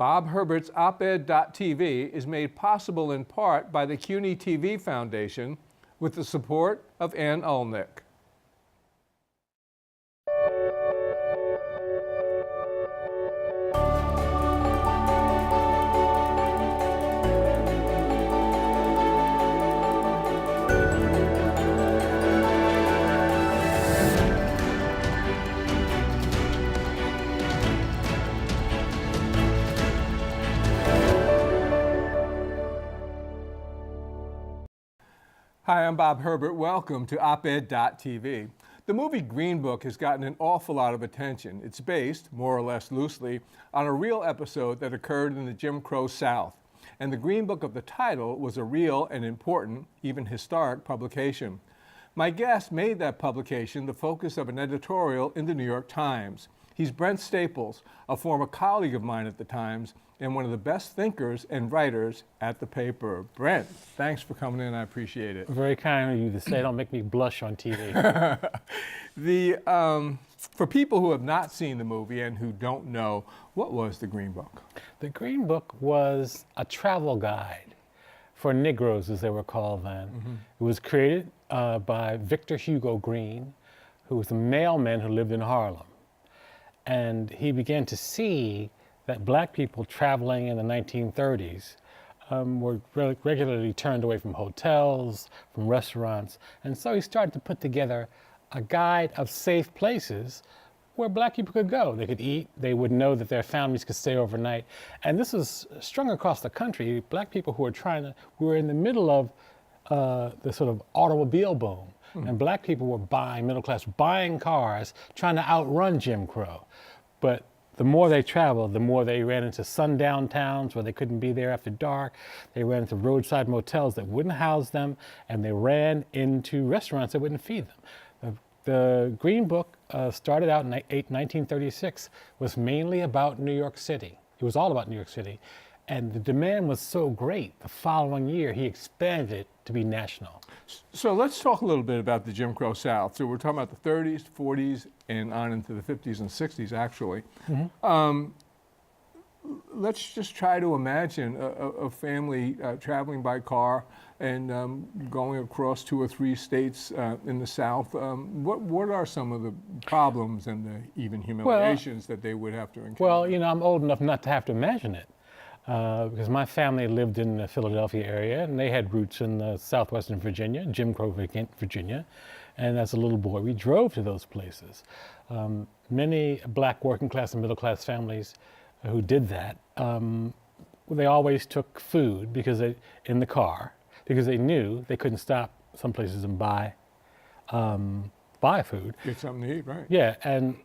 Bob Herbert's op-ed.tv is made possible in part by the CUNY TV Foundation with the support of Ann Ulnick. Hi, I'm Bob Herbert. Welcome to op-ed.tv. The movie Green-Book has gotten an awful lot of attention. It's based, more or less loosely, on a real episode that occurred in the Jim Crow South. And the Green-Book of the title was a real and important, even historic, publication. My guest made that publication the focus of an editorial in the New York Times. He's Brent Staples, a former colleague of mine at the Times, and one of the best thinkers and writers at the paper. Brent, thanks for coming in. I appreciate it. Very kind of you to say. Don't make me blush on TV. For people who have not seen the movie and who don't know, what was the Green-Book? The Green-Book was a travel guide for Negroes, as they were called then. Mm-hmm. It was created by Victor Hugo Green, who was a mailman who lived in Harlem. And he began to see that black people traveling in the 1930s were regularly turned away from hotels, from restaurants. And so he started to put together a guide of safe places where black people could go. They could eat, they would know that their families could stay overnight. And this was strung across the country. Black people who were in the middle of the sort of automobile boom. And black people were middle class, buying cars, trying to outrun Jim Crow. But the more they traveled, the more they ran into sundown towns where they couldn't be there after dark. They ran into roadside motels that wouldn't house them, and they ran into restaurants that wouldn't feed them. The Green-Book started out in 1936, was mainly about New York City. It was all about New York City. And the demand was so great, the following year he expanded it to be national. So let's talk a little bit about the Jim Crow South. So we're talking about the 30s, 40s, and on into the 50s and 60s, actually. Mm-hmm. Let's just try to imagine a family traveling by car and going across 2 or 3 states in the South. What are some of the problems and the even humiliations that they would have to encounter? Well, you know, I'm old enough not to have to imagine it. Because my family lived in the Philadelphia area, and they had roots in southwestern Virginia, Jim Crow, Virginia. And as a little boy, we drove to those places. Many black working class and middle class families who did that, they always took food in the car because they knew they couldn't stop some places and buy food. Get something to eat, right? Yeah, and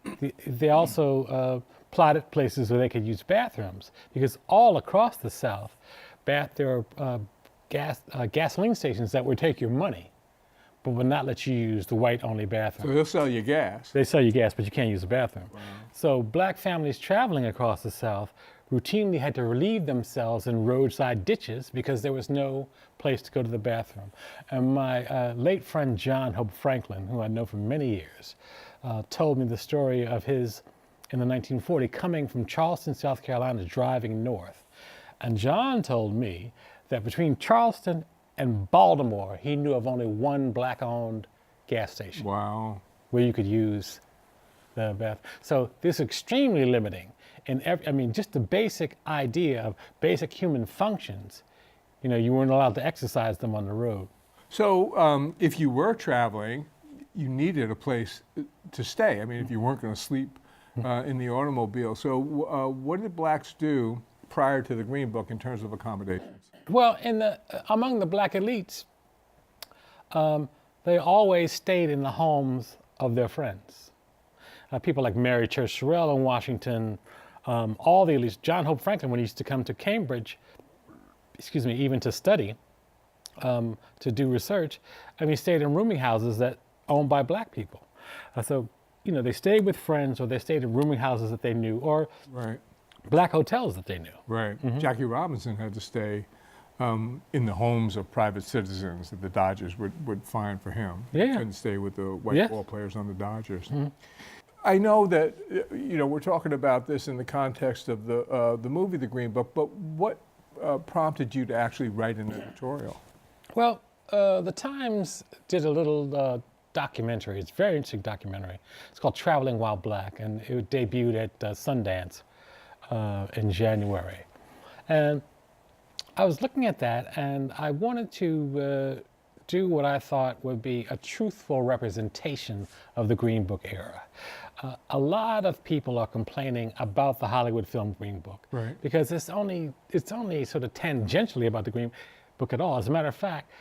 they also plotted places where they could use bathrooms, because all across the South, there are gasoline stations that would take your money, but would not let you use the white-only bathroom. So they'll sell you gas. They sell you gas, but you can't use the bathroom. Wow. So black families traveling across the South routinely had to relieve themselves in roadside ditches because there was no place to go to the bathroom. And my late friend John Hope Franklin, who I know for many years, told me the story of his, in the 1940s, coming from Charleston, South Carolina, driving north. And John told me that between Charleston and Baltimore, he knew of only one black-owned gas station. Wow. Where you could use the bathroom. So this is extremely limiting. Just the basic idea of basic human functions, you know, you weren't allowed to exercise them on the road. So if you were traveling, you needed a place to stay. I mean, if you weren't going to sleep in the automobile. So what did blacks do prior to the Green-Book in terms of accommodations? Well, among the black elites, they always stayed in the homes of their friends. People like Mary Church Terrell in Washington, all the elites. John Hope Franklin, when he used to come to Cambridge, even to study, to do research, he stayed in rooming houses that owned by black people. So, you know, they stayed with friends, or they stayed in rooming houses that they knew, or black hotels that they knew. Right. Mm-hmm. Jackie Robinson had to stay in the homes of private citizens that the Dodgers would find for him. Yeah. He couldn't stay with the white ball players on the Dodgers. I know that we're talking about this in the context of the movie The Green Book, but what prompted you to actually write an editorial? Well, the Times did a little documentary. It's a very interesting documentary. It's called Traveling While Black, and it debuted at Sundance in January. And I was looking at that, and I wanted to do what I thought would be a truthful representation of the Green Book era. A lot of people are complaining about the Hollywood film Green Book, right, because it's only sort of tangentially about the Green Book at all. As a matter of fact,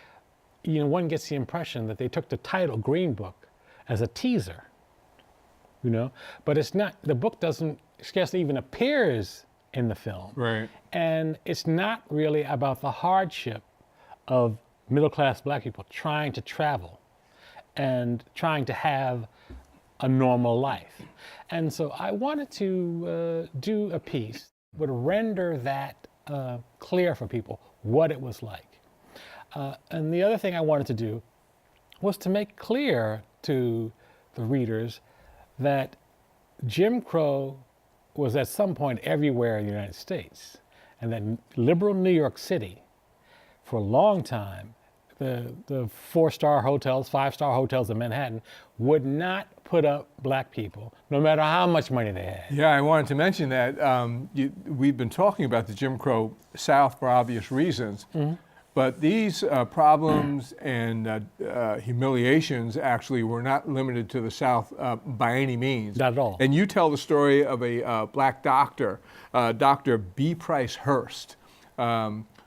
one gets the impression that they took the title Green Book as a teaser, but it's not. The book doesn't scarcely even appears in the film, right, and it's not really about the hardship of middle-class black people trying to travel and trying to have a normal life. And so I wanted to do a piece that would render that clear for people, what it was like. And the other thing I wanted to do was to make clear to the readers that Jim Crow was at some point everywhere in the United States, and that liberal New York City, for a long time, the 4-star hotels, 5-star hotels in Manhattan would not put up black people, no matter how much money they had. Yeah, I wanted to mention that. We've been talking about the Jim Crow South for obvious reasons, but these problems and humiliations actually were not limited to the South by any means. Not at all. And you tell the story of a black doctor, Dr. B. Price Hearst,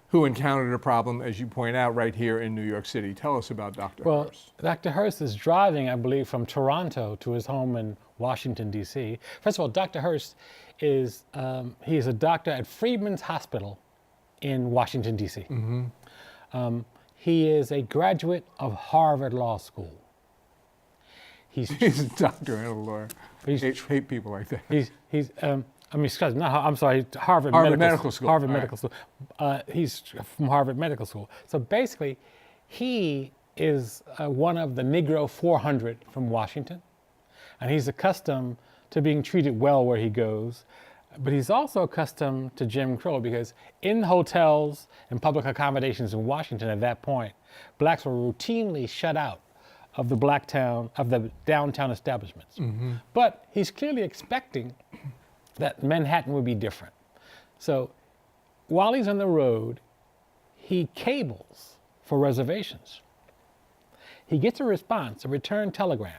who encountered a problem, as you point out, right here in New York City. Tell us about Dr. Hearst. Dr. Hearst is driving, I believe, from Toronto to his home in Washington, D.C. First of all, Dr. Hearst is he is a doctor at Freedman's Hospital in Washington, D.C. He is a graduate of Harvard Law School. He's a doctor and a lawyer. Hate people like that. Harvard Medical School. Harvard Medical School. He's from Harvard Medical School. So basically, he is one of the Negro 400 from Washington, and he's accustomed to being treated well where he goes. But he's also accustomed to Jim Crow, because in hotels and public accommodations in Washington at that point, blacks were routinely shut out of the downtown establishments. But he's clearly expecting that Manhattan would be different. So while he's on the road, he cables for reservations. He gets a response, a return telegram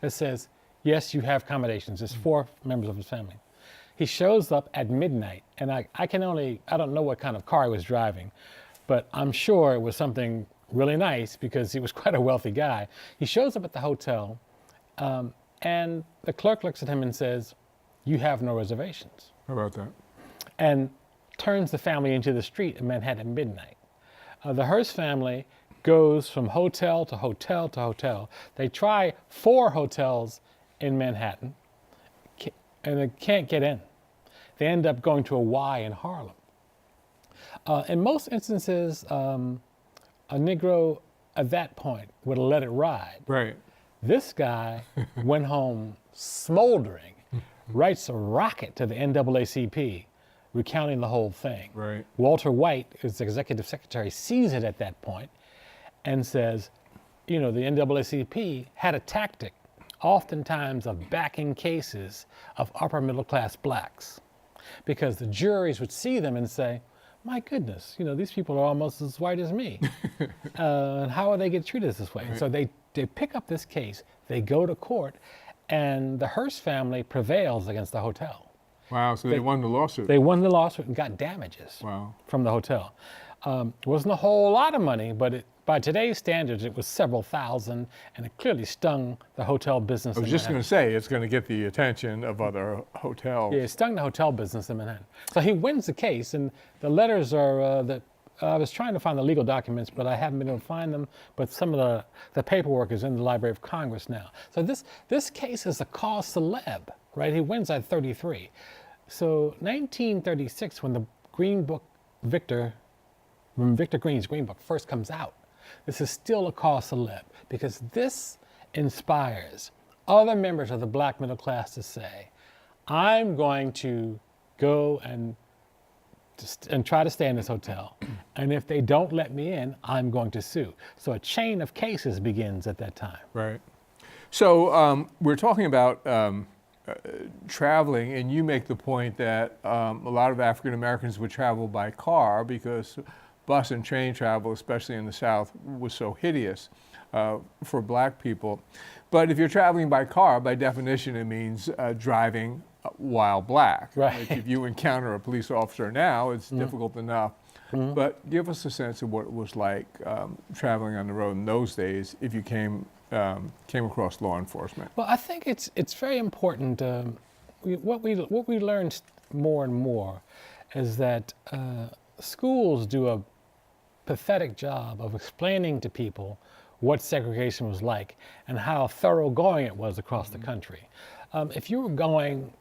that says, yes, you have accommodations. There's 4 members of his family. He shows up at midnight, and I don't know what kind of car he was driving, but I'm sure it was something really nice because he was quite a wealthy guy. He shows up at the hotel, and the clerk looks at him and says, you have no reservations. How about that? And turns the family into the street in Manhattan at midnight. The Hearst family goes from hotel to hotel to hotel. They try 4 hotels in Manhattan, and they can't get in. They end up going to a Y in Harlem. In most instances, a Negro at that point would have let it ride. Right. This guy went home smoldering, writes a rocket to the NAACP, recounting the whole thing. Right. Walter White, his executive secretary, sees it at that point and says, the NAACP had a tactic, oftentimes of backing cases of upper middle class blacks, because the juries would see them and say, my goodness, these people are almost as white as me. And how are they get treated this way? Right. So they pick up this case, they go to court, and the Hearst family prevails against the hotel. Wow, so they won the lawsuit. They won the lawsuit and got damages from the hotel. Wasn't a whole lot of money, but by today's standards, it was several thousand, and it clearly stung the hotel business. I was just going to say, it's going to get the attention of other hotels. Yeah, it stung the hotel business in Manhattan. So he wins the case, and the letters are I was trying to find the legal documents, but I haven't been able to find them. But some of the paperwork is in the Library of Congress now. So this case is a cause célèbre, right? He wins at 33. So 1936, when the Green Book, when Victor Green's Green Book first comes out, this is still a cause célèbre, because this inspires other members of the black middle class to say, I'm going to go and try to stay in this hotel. And if they don't let me in, I'm going to sue. So a chain of cases begins at that time. Right. So we're talking about traveling, and you make the point that a lot of African Americans would travel by car because bus and train travel, especially in the South, was so hideous for black people. But if you're traveling by car, by definition, it means driving while black. Right. Like if you encounter a police officer now, it's difficult enough. But give us a sense of what it was like traveling on the road in those days if you came across law enforcement. Well, I think it's very important. What we learned more and more is that schools do a pathetic job of explaining to people what segregation was like and how thoroughgoing it was across the country. If you were going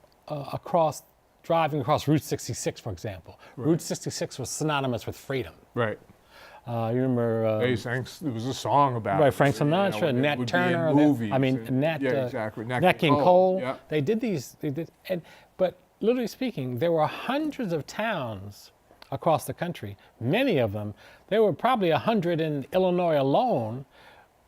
driving across Route 66, for example, Route 66 was synonymous with freedom. Right. You remember? There was a song about right, it. Frank Sinatra, Nat Turner. Nat King Cole. Yeah. They did these. But literally speaking, there were hundreds of towns across the country. Many of them, there were probably 100 in Illinois alone.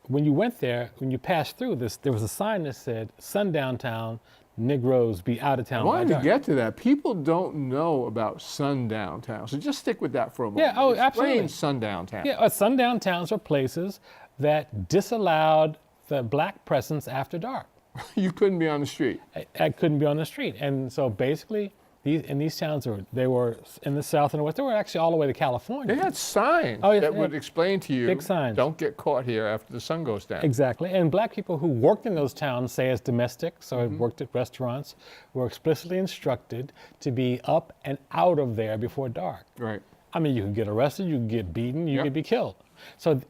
When you went there, when you passed through this, there was a sign that said, "Sundown Town, Negroes be out of town." I wanted to get to that. People don't know about sundown towns, so just stick with that for a moment. Yeah, oh, Explain absolutely. sundown towns. Yeah, sundown towns are places that disallowed the black presence after dark. You couldn't be on the street. I couldn't be on the street, and so basically, these towns they were in the South and the West. They were actually all the way to California. They had signs that would explain to you, big signs. Don't get caught here after the sun goes down. Exactly, and black people who worked in those towns, say as domestics or worked at restaurants, were explicitly instructed to be up and out of there before dark. Right. I mean, you could get arrested, you could get beaten, you could be killed. So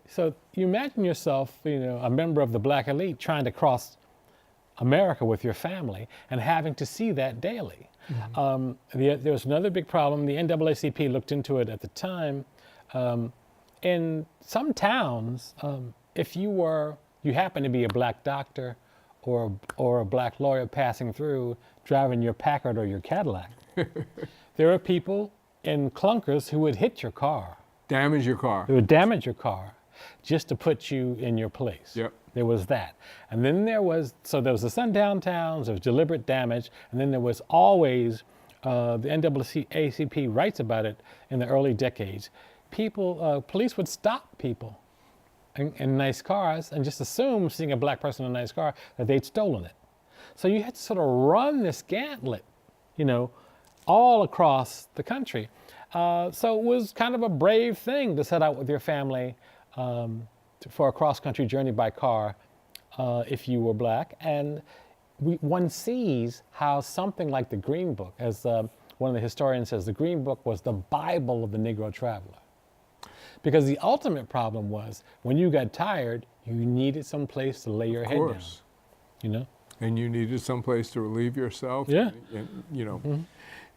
you imagine yourself, a member of the black elite trying to cross America with your family and having to see that daily. There was another big problem. The NAACP looked into it at the time. In some towns, if you happen to be a black doctor or a black lawyer passing through, driving your Packard or your Cadillac, there are people in clunkers who would hit your car. Damage your car. They would damage your car just to put you in your place. Yep. There was that. And then there was the sundown towns, there was deliberate damage, and then there was always, the NAACP writes about it in the early decades, police would stop people in nice cars and just assume, seeing a black person in a nice car, that they'd stolen it. So you had to sort of run this gauntlet, all across the country. So it was kind of a brave thing to set out with your family for a cross-country journey by car if you were black. And one sees how something like the Green-Book, as one of the historians says, the Green-Book was the Bible of the Negro traveler. Because the ultimate problem was, when you got tired, you needed some place to lay your head down. And you needed some place to relieve yourself. Yeah.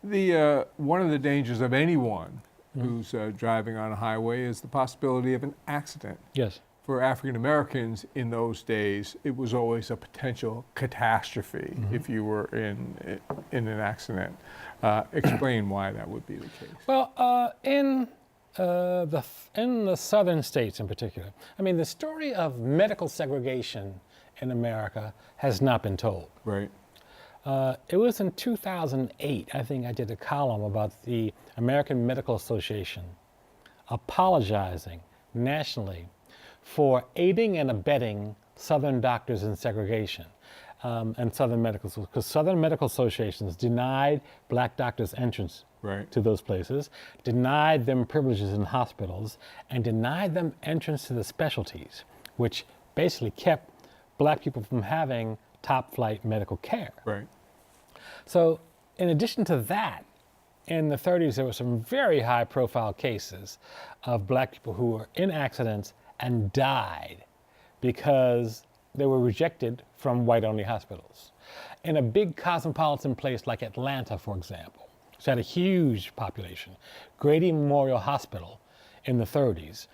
The one of the dangers of anyone who's driving on a highway is the possibility of an accident. Yes. For African Americans in those days, it was always a potential catastrophe if you were in an accident. Explain why that would be the case. Well, in the southern states in particular, I mean, the story of medical segregation in America has not been told. Right. It was in 2008, I think I did a column about the American Medical Association apologizing nationally for aiding and abetting Southern doctors in segregation and Southern medical schools, because Southern medical associations denied black doctors entrance to those places, denied them privileges in hospitals, and denied them entrance to the specialties, which basically kept black people from having top-flight medical care. Right. So in addition to that, in the 30s, there were some very high-profile cases of black people who were in accidents and died because they were rejected from white-only hospitals. In a big cosmopolitan place like Atlanta, for example, which had a huge population, Grady Memorial Hospital in the 30s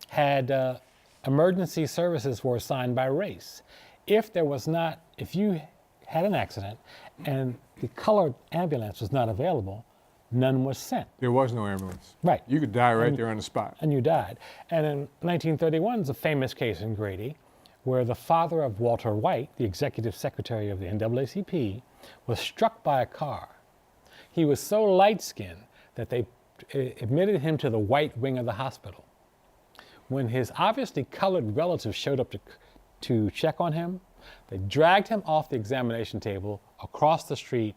had emergency services were assigned by race. if you had an accident and the colored ambulance was not available, none was sent. There was no ambulance. Right. You could die right there on the spot. And you died. And in 1931 is a famous case in Grady where the father of Walter White, the executive secretary of the NAACP, was struck by a car. He was so light-skinned that they admitted him to the white wing of the hospital. When his obviously colored relatives showed up to check on him, they dragged him off the examination table across the street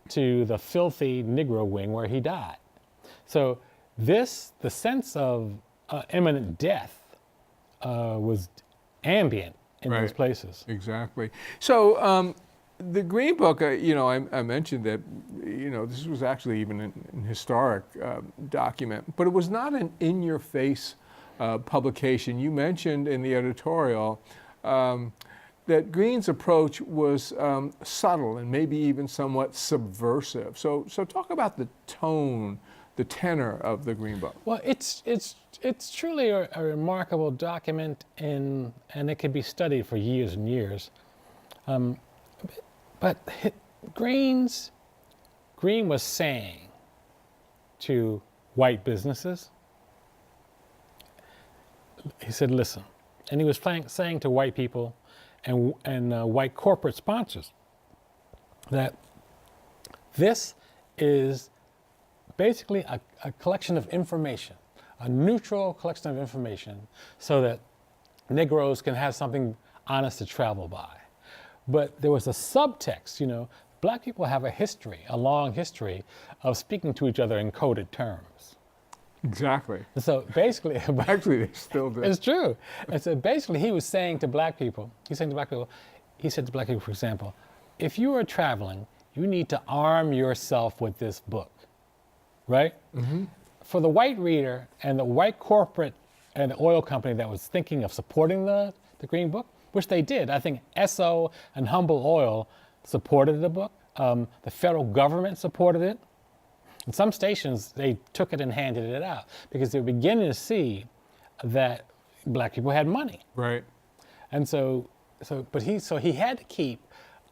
to the filthy Negro wing where he died. So the sense of imminent death was ambient in those places. Exactly. So the Green-Book, I mentioned that, this was actually even an historic document, but it was not an in-your-face publication. You mentioned in the editorial that Green's approach was subtle and maybe even somewhat subversive. So talk about the tone, the tenor of the Green-Book. Well, it's truly a remarkable document, and it can be studied for years and years. But Green was saying to white businesses, he said, listen, and he was saying to white people and white corporate sponsors that this is basically a collection of information, a neutral collection of information, so that Negroes can have something honest to travel by. But there was a subtext, black people have a long history of speaking to each other in coded terms. Exactly. And so basically, actually they still do. It's true. And so basically he was saying to black people, he said to black people, for example, if you are traveling, you need to arm yourself with this book, right? Mm-hmm. For the white reader and the white corporate and the oil company that was thinking of supporting the Green-Book, which they did. I think Esso and Humble Oil supported the book. The federal government supported it. And some stations, they took it and handed it out because they were beginning to see that black people had money. Right. And he had to keep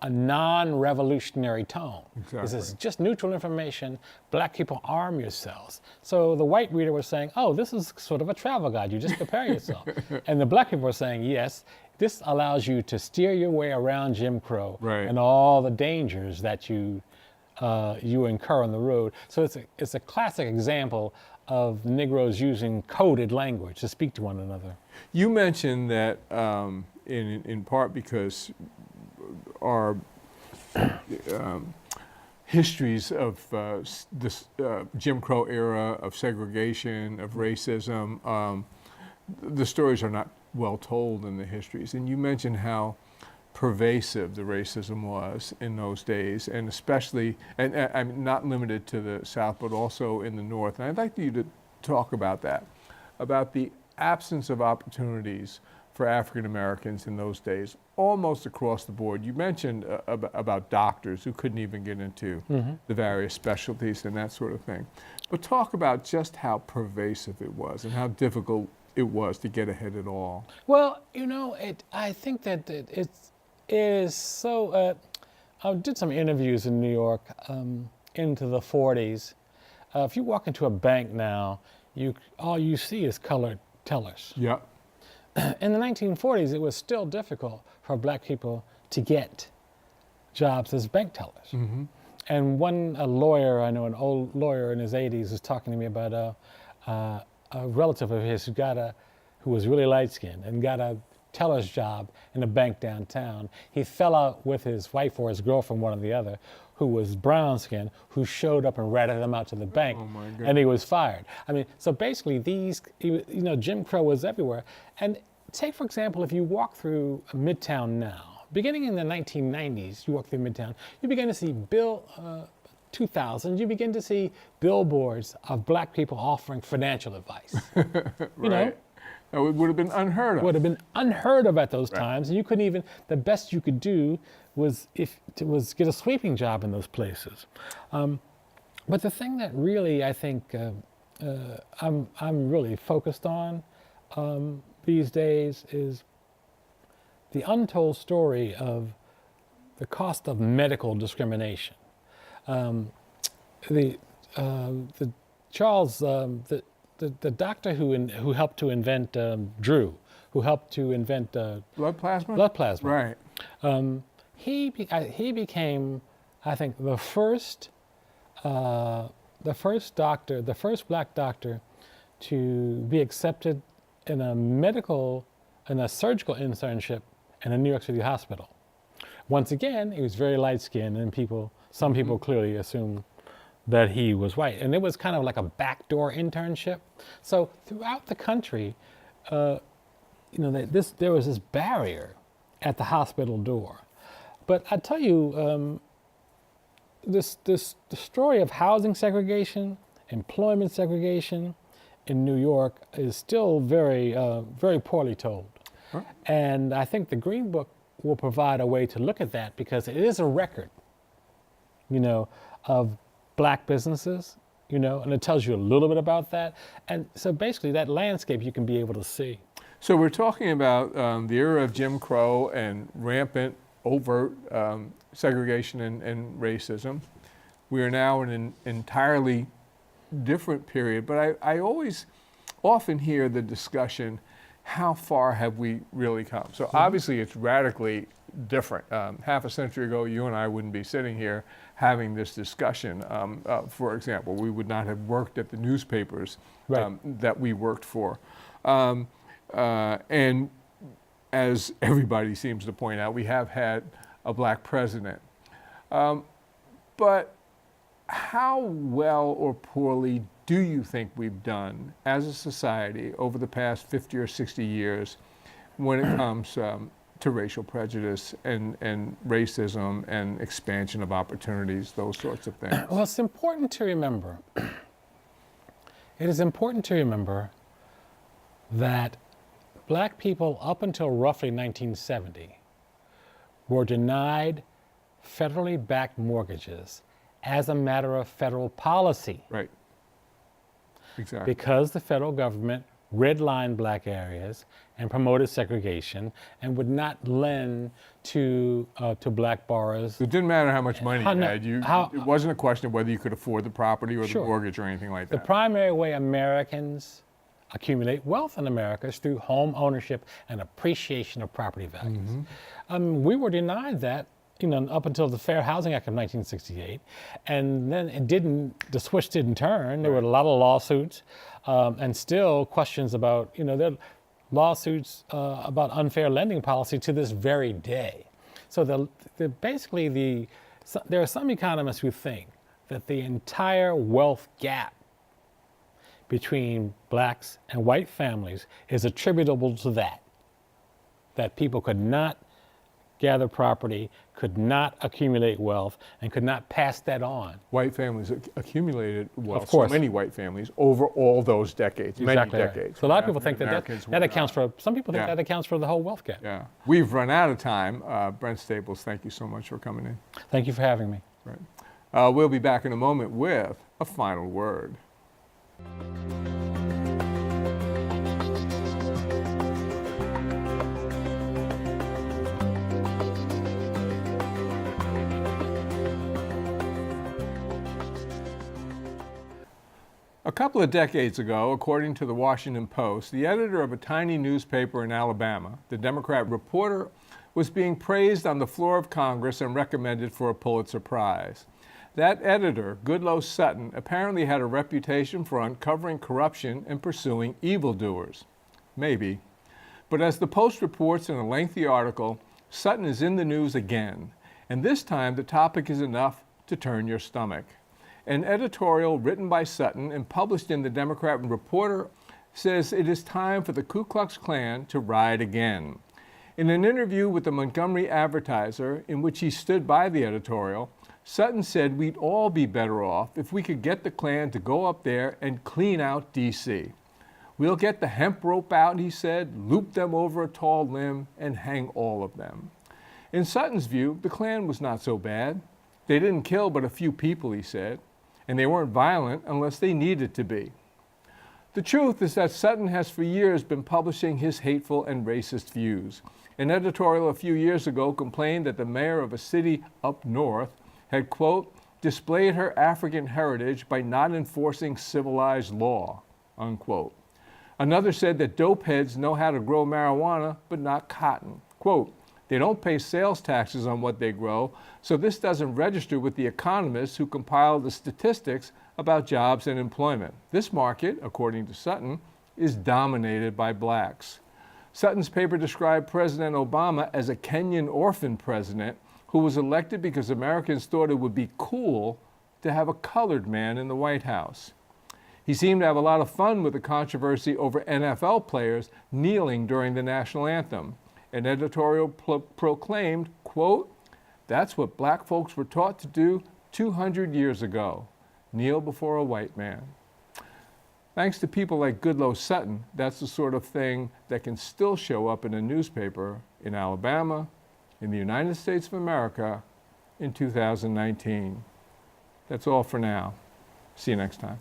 a non-revolutionary tone. Exactly. This is just neutral information. Black people, arm yourselves. So the white reader was saying, oh, this is sort of a travel guide. You just prepare yourself. And the black people were saying, yes, this allows you to steer your way around Jim Crow and all the dangers that you incur on the road. So it's a classic example of Negroes using coded language to speak to one another. You mentioned that in part because our histories of this Jim Crow era, of segregation, of racism, the stories are not well told in the histories. And you mentioned how pervasive the racism was in those days, and especially, and I'm not limited to the South, but also in the North. And I'd like you to talk about that, about the absence of opportunities for African Americans in those days, almost across the board. You mentioned about doctors who couldn't even get into the various specialties and that sort of thing. But talk about just how pervasive it was and how difficult it was to get ahead at all. Well, I think that it is so. I did some interviews in New York into the 40s. If you walk into a bank now, all you see is colored tellers. Yeah. In the 1940s, it was still difficult for black people to get jobs as bank tellers. Mm-hmm. And a lawyer, I know an old lawyer in his 80s, was talking to me about a relative of his who was really light-skinned and got a teller's job in a bank downtown. He fell out with his wife or his girlfriend, one or the other, who was brown-skinned, who showed up and ratted him out to the bank, and he was fired. I mean, so basically Jim Crow was everywhere. And take, for example, if you walk through Midtown now, beginning in the 1990s, you walk through Midtown, you begin to see 2000, you begin to see billboards of black people offering financial advice. Right. It would have been unheard of. Would have been unheard of at those times, and you couldn't even. The best you could do was get a sweeping job in those places. But the thing that really I think I'm really focused on these days is the untold story of the cost of medical discrimination. The Charles, the doctor who helped to invent Drew, who helped to invent Blood plasma? blood plasma. Right. He became, I think, the first doctor, the first black doctor to be accepted in a surgical internship in a New York City hospital. Once again, he was very light-skinned, and some people clearly assumed that he was white. And it was kind of like a backdoor internship. So throughout the country, there was this barrier at the hospital door. But I tell you, the story of housing segregation, employment segregation in New York is still very, very poorly told. Huh? And I think the Green Book will provide a way to look at that, because it is a record, of black businesses, and it tells you a little bit about that. And so basically that landscape you can be able to see. So we're talking about the era of Jim Crow and rampant, overt segregation and racism. We are now in an entirely different period, but I often hear the discussion, how far have we really come? So obviously it's radically different. Half a century ago, you and I wouldn't be sitting here having this discussion. For example, we would not have worked at the newspapers that we worked for. And as everybody seems to point out, we have had a black president. But how well or poorly do you think we've done as a society over the past 50 or 60 years when it comes to racial prejudice and racism and expansion of opportunities, those sorts of things? Well, it's important to remember, it is important to remember that black people up until roughly 1970 were denied federally backed mortgages as a matter of federal policy. Right. Exactly. Because the federal government redlined black areas and promoted segregation and would not lend to black borrowers. It didn't matter how much money you had. It wasn't a question of whether you could afford the property or the mortgage or anything like that. The primary way Americans accumulate wealth in America is through home ownership and appreciation of property values. We were denied that up until the Fair Housing Act of 1968, and then the switch didn't turn. There were a lot of lawsuits, and still questions about, there are lawsuits about unfair lending policy to this very day. So there are some economists who think that the entire wealth gap between blacks and white families is attributable to that people could not gather property, could not accumulate wealth, and could not pass that on. White families accumulated wealth, of course. So many white families, over all those decades, exactly many right. decades. So a lot of people think that accounts for, some people think that accounts for the whole wealth gap. Yeah. We've run out of time. Brent Staples, thank you so much for coming in. Thank you for having me. Right. We'll be back in a moment with a final word. A couple of decades ago, according to the Washington Post, the editor of a tiny newspaper in Alabama, the Democrat Reporter, was being praised on the floor of Congress and recommended for a Pulitzer Prize. That editor, Goodloe Sutton, apparently had a reputation for uncovering corruption and pursuing evildoers. Maybe. But as the Post reports in a lengthy article, Sutton is in the news again, and this time the topic is enough to turn your stomach. An editorial written by Sutton and published in the Democrat Reporter says it is time for the Ku Klux Klan to ride again. In an interview with the Montgomery Advertiser, in which he stood by the editorial, Sutton said we'd all be better off if we could get the Klan to go up there and clean out D.C. We'll get the hemp rope out, he said, loop them over a tall limb, and hang all of them. In Sutton's view, the Klan was not so bad. They didn't kill but a few people, he said, and they weren't violent unless they needed to be. The truth is that Sutton has for years been publishing his hateful and racist views. An editorial a few years ago complained that the mayor of a city up north had, quote, displayed her African heritage by not enforcing civilized law, unquote. Another said that dope heads know how to grow marijuana, but not cotton. Quote, they don't pay sales taxes on what they grow, so this doesn't register with the economists who compile the statistics about jobs and employment. This market, according to Sutton, is dominated by blacks. Sutton's paper described President Obama as a Kenyan orphan president who was elected because Americans thought it would be cool to have a colored man in the White House. He seemed to have a lot of fun with the controversy over NFL players kneeling during the national anthem. An editorial proclaimed, quote, that's what black folks were taught to do 200 years ago, kneel before a white man. Thanks to people like Goodloe Sutton, that's the sort of thing that can still show up in a newspaper in Alabama, in the United States of America, in 2019. That's all for now. See you next time.